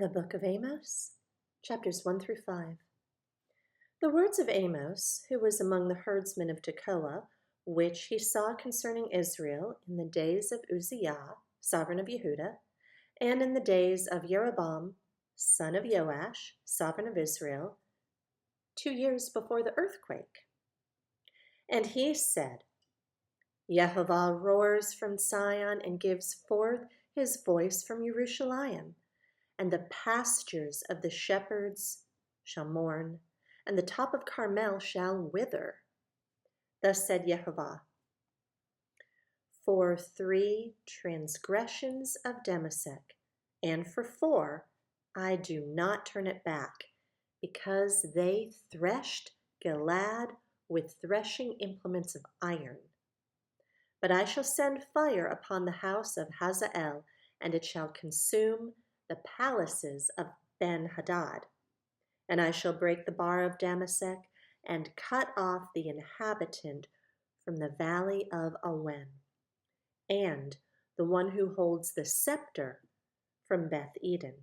The Book of Amos, chapters 1 through 5. The words of Amos, who was among the herdsmen of Tekoa, which he saw concerning Israel in the days of Uzziah, sovereign of Yehudah, and in the days of Jeroboam, son of Joash, sovereign of Israel, 2 years before the earthquake. And he said, Yehovah roars from Zion and gives forth his voice from Jerusalem. And the pastures of the shepherds shall mourn, and the top of Carmel shall wither. Thus said Yehovah, for 3 transgressions of Damasek, and for 4 I do not turn it back, because they threshed Gilad with threshing implements of iron. But I shall send fire upon the house of Hazael, and it shall consume the palaces of Ben-Hadad. And I shall break the bar of Damasek, and cut off the inhabitant from the valley of Awen, and the one who holds the scepter from Beth Eden.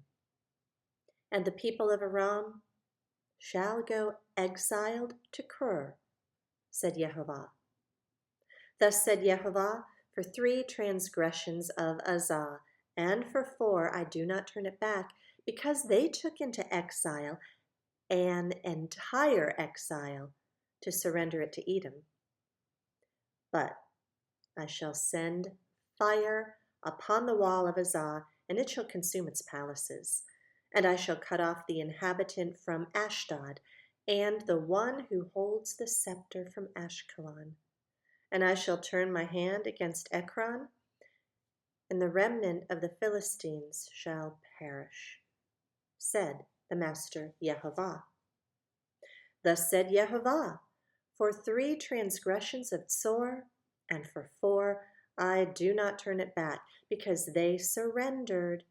And the people of Aram shall go exiled to Kir, said Yehovah. Thus said Yehovah, for 3 transgressions of Uzzah, and for 4 I do not turn it back, because they took into exile, an entire exile, to surrender it to Edom. But I shall send fire upon the wall of Uzzah, and it shall consume its palaces. And I shall cut off the inhabitant from Ashdod, and the one who holds the scepter from Ashkelon. And I shall turn my hand against Ekron, and the remnant of the Philistines shall perish, said the Master Yehovah. Thus said Yehovah, for 3 transgressions of Tzor, and for 4 I do not turn it back, because they surrendered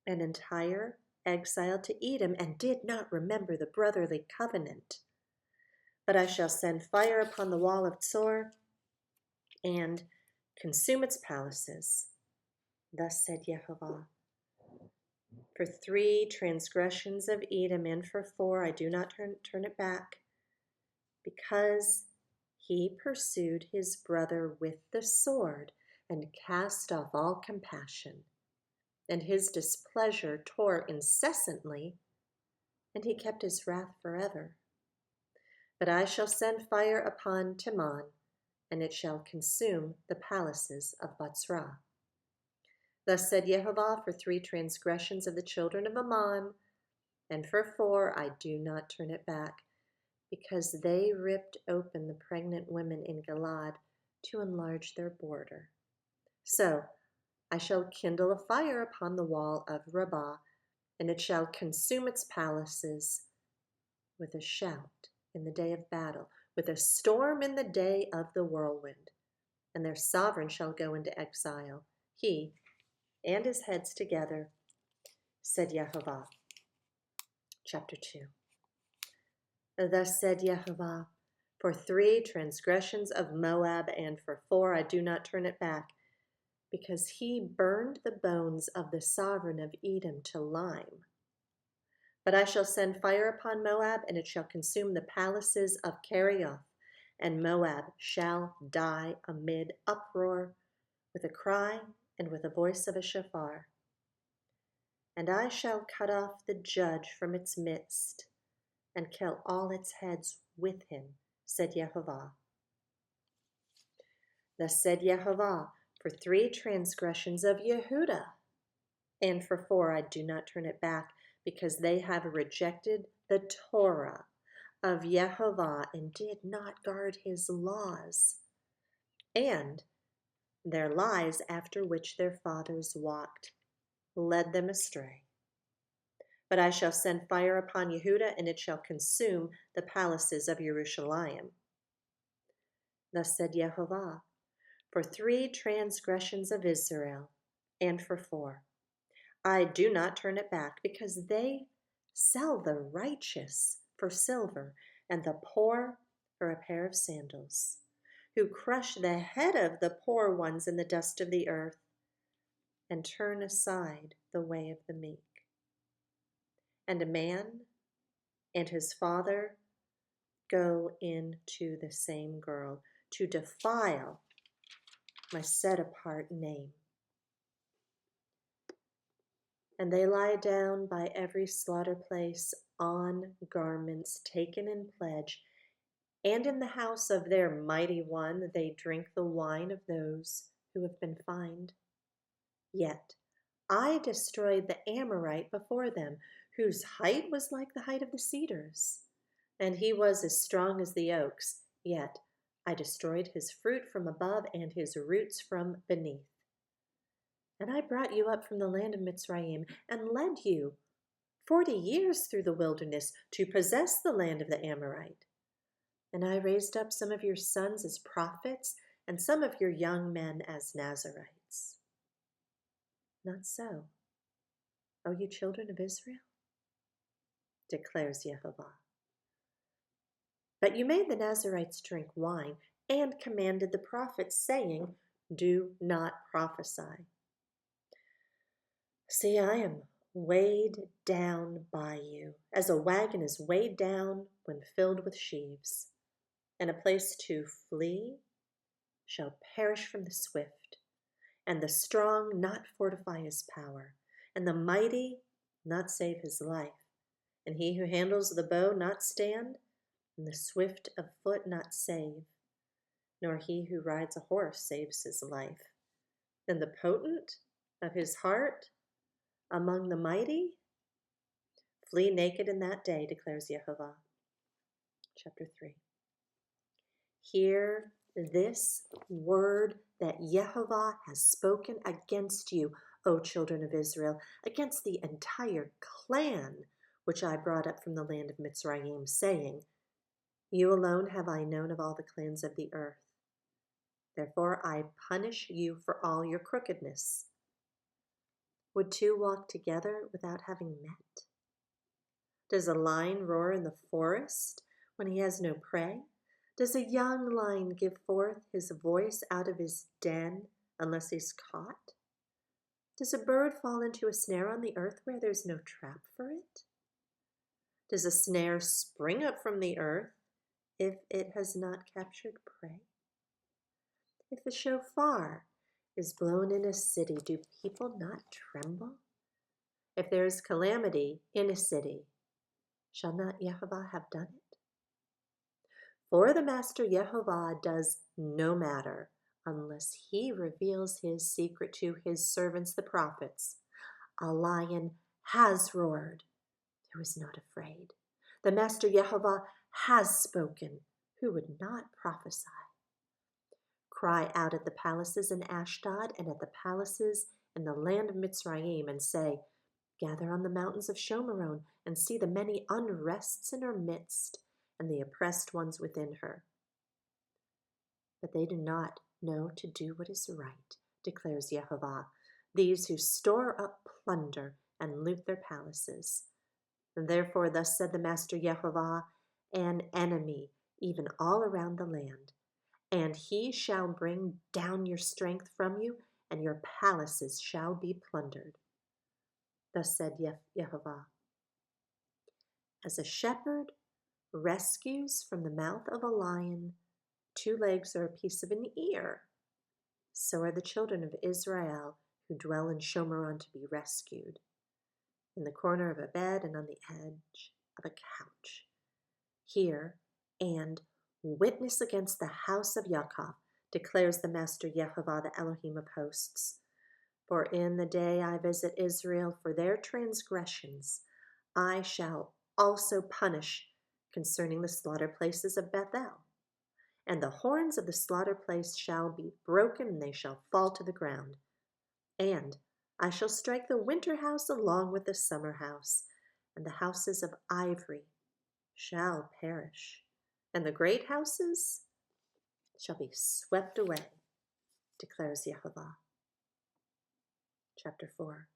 an entire exile to Edom, and did not remember the brotherly covenant. But I shall send fire upon the wall of Tzor, and consume its palaces. Thus said Yehovah, for 3 transgressions of Edom, and for 4 I do not turn it back, because he pursued his brother with the sword, and cast off all compassion, and his displeasure tore incessantly, and he kept his wrath forever. But I shall send fire upon Timon, and it shall consume the palaces of Batsra. Thus said Yehovah, for 3 transgressions of the children of Ammon, and for 4 I do not turn it back, because they ripped open the pregnant women in Gilad to enlarge their border. So I shall kindle a fire upon the wall of Rabbah, and it shall consume its palaces with a shout in the day of battle, with a storm in the day of the whirlwind. And their sovereign shall go into exile, he and his heads together, said Yehovah. Chapter 2. Thus said Yehovah, for 3 transgressions of Moab, and for 4 I do not turn it back, because he burned the bones of the sovereign of Edom to lime. But I shall send fire upon Moab, and it shall consume the palaces of Kerioth, and Moab shall die amid uproar, with a cry and with the voice of a shofar. And I shall cut off the judge from its midst, and kill all its heads with him, said Yehovah. Thus said Yehovah, for 3 transgressions of Yehudah, and for 4 I do not turn it back, because they have rejected the Torah of Yehovah, and did not guard his laws, and their lies after which their fathers walked led them astray. But I shall send fire upon Yehudah, and it shall consume the palaces of Jerusalem. Thus said Yehovah, for 3 transgressions of Israel, and for 4 I do not turn it back, because they sell the righteous for silver, and the poor for a pair of sandals, who crush the head of the poor ones in the dust of the earth, and turn aside the way of the meek. and a man and his father go in to the same girl to defile my set-apart name. And they lie down by every slaughter place on garments taken in pledge, and in the house of their mighty one they drink the wine of those who have been fined. Yet I destroyed the Amorite before them, whose height was like the height of the cedars, and he was as strong as the oaks, yet I destroyed his fruit from above and his roots from beneath. And I brought you up from the land of Mitzrayim and led you 40 years through the wilderness to possess the land of the Amorite. And I raised up some of your sons as prophets and some of your young men as Nazarites. Not so, O you children of Israel, declares Yehovah. But you made the Nazarites drink wine and commanded the prophets, saying, do not prophesy. See, I am weighed down by you, as a wagon is weighed down when filled with sheaves, and a place to flee shall perish from the swift, and the strong not fortify his power, and the mighty not save his life, and he who handles the bow not stand, and the swift of foot not save, nor he who rides a horse saves his life, and the potent of his heart among the mighty flee naked in that day, declares Yehovah. Chapter 3. Hear this word that Yehovah has spoken against you, O children of Israel, against the entire clan which I brought up from the land of Mitzrayim, saying, you alone have I known of all the clans of the earth. Therefore I punish you for all your crookedness. Would two walk together without having met? Does a lion roar in the forest when he has no prey? Does a young lion give forth his voice out of his den unless he's caught? Does a bird fall into a snare on the earth where there's no trap for it? Does a snare spring up from the earth if it has not captured prey? If a shofar is blown in a city, do people not tremble? If there is calamity in a city, shall not Yehovah have done it? For the Master Yehovah does no matter unless he reveals his secret to his servants the prophets. A lion has roared, who is not afraid. The Master Yehovah has spoken, who would not prophesy. Cry out at the palaces in Ashdod and at the palaces in the land of Mitzrayim, and say, gather on the mountains of Shomeron and see the many unrests in her midst and the oppressed ones within her. But they do not know to do what is right, declares Yehovah, these who store up plunder and loot their palaces. And therefore thus said the Master Yehovah, an enemy even all around the land, and he shall bring down your strength from you, and your palaces shall be plundered. Thus said Yehovah, as a shepherd rescues from the mouth of a lion 2 legs or a piece of an ear, so are the children of Israel who dwell in Shomeron to be rescued, in the corner of a bed and on the edge of a couch. Hear and witness against the house of Yaakov, declares the Master Yehovah, the Elohim of hosts. For in the day I visit Israel for their transgressions, I shall also punish concerning the slaughter places of Bethel. And the horns of the slaughter place shall be broken, and they shall fall to the ground. And I shall strike the winter house along with the summer house, and the houses of ivory shall perish, and the great houses shall be swept away, declares Yehovah. Chapter 4.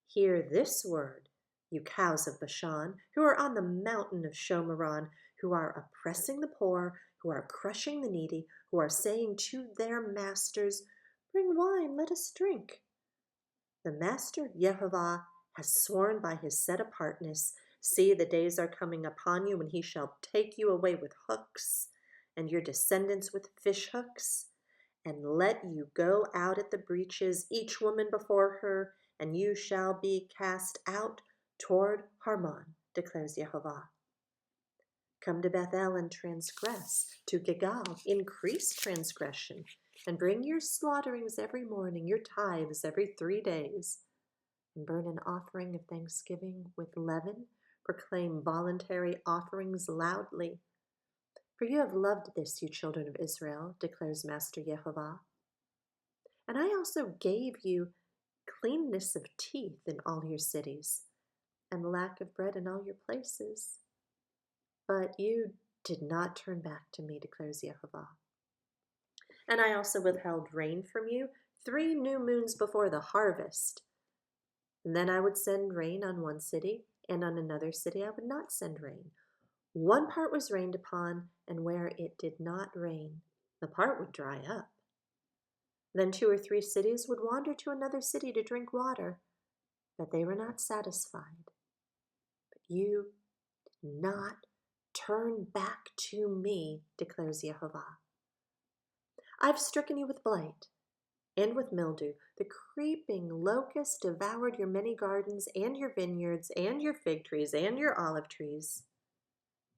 Hear this word, you cows of Bashan, who are on the mountain of Shomeron, who are oppressing the poor, who are crushing the needy, who are saying to their masters, bring wine, let us drink. The Master Yehovah has sworn by his set apartness, see, the days are coming upon you when he shall take you away with hooks, and your descendants with fish hooks, and let you go out at the breaches, each woman before her, and you shall be cast out toward Harmon, declares Yehovah. Come to Bethel and transgress, to Gilgal increase transgression, and bring your slaughterings every morning, your tithes every 3 days, and burn an offering of thanksgiving with leaven, proclaim voluntary offerings loudly. For you have loved this, you children of Israel, declares Master Yehovah. And I also gave you cleanness of teeth in all your cities, and lack of bread in all your places. But you did not turn back to me, declares Yehovah. And I also withheld rain from you 3 new moons before the harvest. And then I would send rain on one city, and on another city I would not send rain. One part was rained upon, and where it did not rain, the part would dry up. Then 2 or 3 cities would wander to another city to drink water, but they were not satisfied. But you did not turn back to me, declares Yehovah. I've stricken you with blight and with mildew. The creeping locust devoured your many gardens and your vineyards and your fig trees and your olive trees.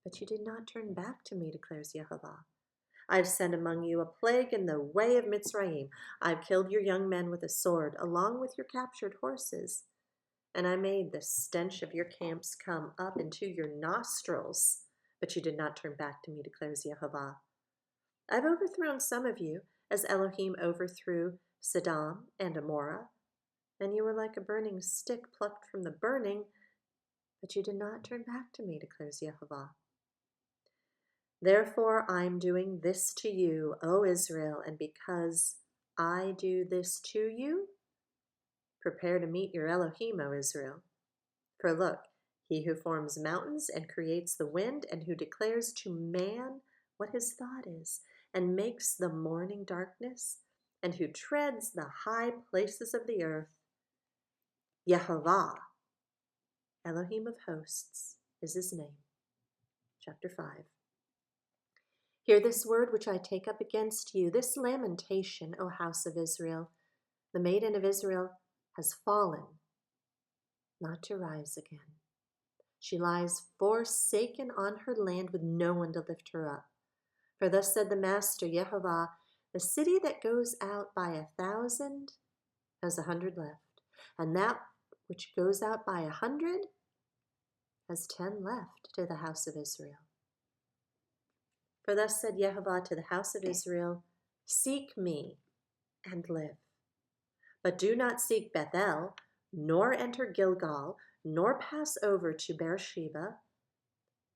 But you did not turn back to me, declares Yehovah. I've sent among you a plague in the way of Mitzrayim. I've killed your young men with a sword, along with your captured horses. And I made the stench of your camps come up into your nostrils. But you did not turn back to me, declares Yehovah. I've overthrown some of you, as Elohim overthrew Sodom and Amorah. And you were like a burning stick plucked from the burning, but you did not turn back to me, declares Yehovah. Therefore I'm doing this to you, O Israel, and because I do this to you, prepare to meet your Elohim, O Israel. For look, he who forms mountains and creates the wind, and who declares to man what his thought is, and makes the morning darkness, and who treads the high places of the earth. Yehovah, Elohim of hosts, is his name. Chapter 5. Hear this word which I take up against you, this lamentation, O house of Israel. The maiden of Israel has fallen, not to rise again. She lies forsaken on her land with no one to lift her up. For thus said the Master, Yehovah, the city that goes out by 1,000 has 100 left, and that which goes out by 100 has 10 left to the house of Israel. For thus said Yehovah to the house of Israel, seek me and live. But do not seek Bethel, nor enter Gilgal, nor pass over to Beersheba,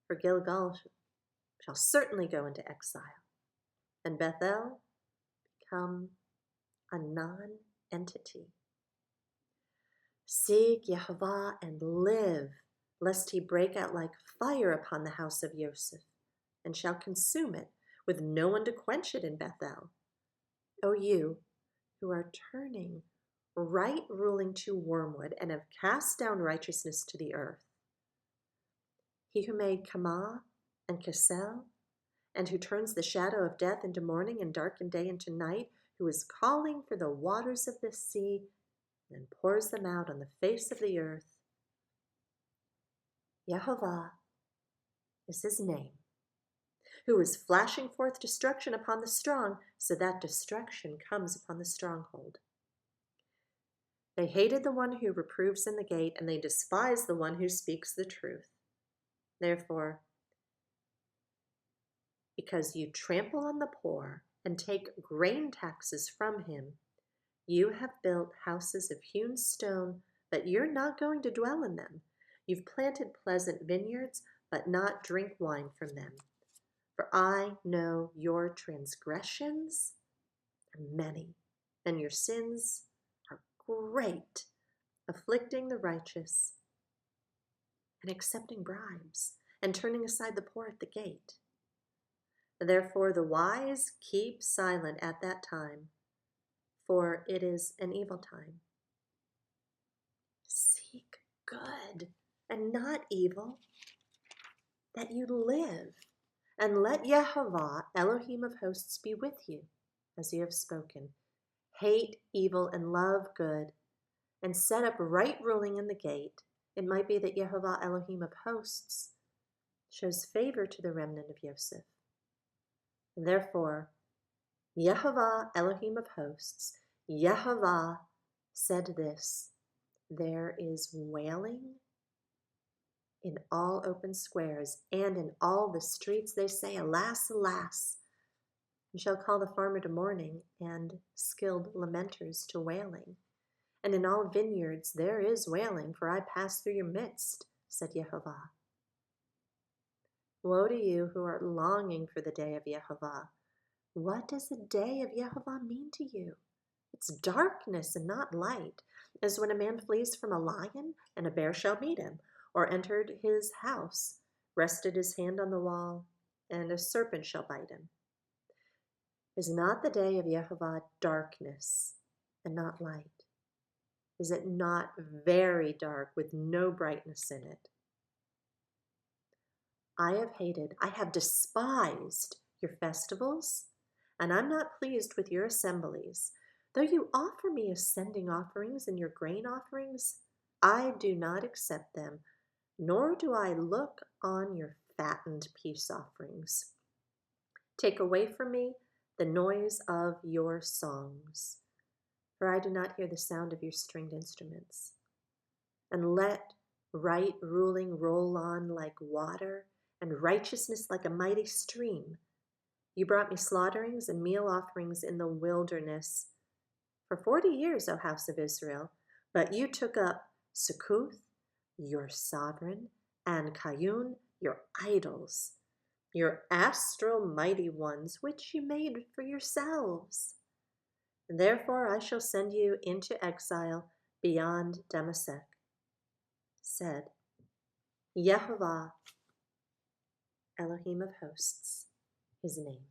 for Gilgal shall certainly go into exile, and Bethel become a non-entity. Seek Yehovah and live, lest he break out like fire upon the house of Joseph, and shall consume it, with no one to quench it in Bethel. O you who are turning right ruling to wormwood, and have cast down righteousness to the earth. He who made Kamah and Kesel, and who turns the shadow of death into morning and darkened day into night, who is calling for the waters of the sea, and pours them out on the face of the earth. Yehovah is his name, who is flashing forth destruction upon the strong, so that destruction comes upon the stronghold. They hated the one who reproves in the gate, and they despise the one who speaks the truth. Therefore, because you trample on the poor and take grain taxes from him, you have built houses of hewn stone, but you're not going to dwell in them. You've planted pleasant vineyards, but not drink wine from them. For I know your transgressions are many, and your sins are great, afflicting the righteous, and accepting bribes, and turning aside the poor at the gate. Therefore the wise keep silent at that time, for it is an evil time. Seek good and not evil, that you live. And let Yehovah, Elohim of hosts, be with you, as you have spoken. Hate evil and love good, and set up right ruling in the gate. It might be that Yehovah, Elohim of hosts, shows favor to the remnant of Yosef. And therefore, Yehovah, Elohim of hosts, Yehovah said this: there is wailing in all open squares, and in all the streets they say, alas, alas. You shall call the farmer to mourning, and skilled lamenters to wailing. And in all vineyards there is wailing, for I pass through your midst, said Yehovah. Woe to you who are longing for the day of Yehovah. What does the day of Yehovah mean to you? It's darkness and not light, as when a man flees from a lion, and a bear shall meet him, or entered his house, rested his hand on the wall, and a serpent shall bite him. Is not the day of Yehovah darkness and not light? Is it not very dark with no brightness in it? I have hated, I have despised your festivals, and I'm not pleased with your assemblies. Though you offer me ascending offerings and your grain offerings, I do not accept them, nor do I look on your fattened peace offerings. Take away from me the noise of your songs, for I do not hear the sound of your stringed instruments. And let right ruling roll on like water, and righteousness like a mighty stream. You brought me slaughterings and meal offerings in the wilderness for 40 years, O house of Israel, but you took up Succoth, your sovereign, and Kayun, your idols, your astral mighty ones, which you made for yourselves. And therefore I shall send you into exile beyond Damascus, said Yehovah, Elohim of hosts, his name.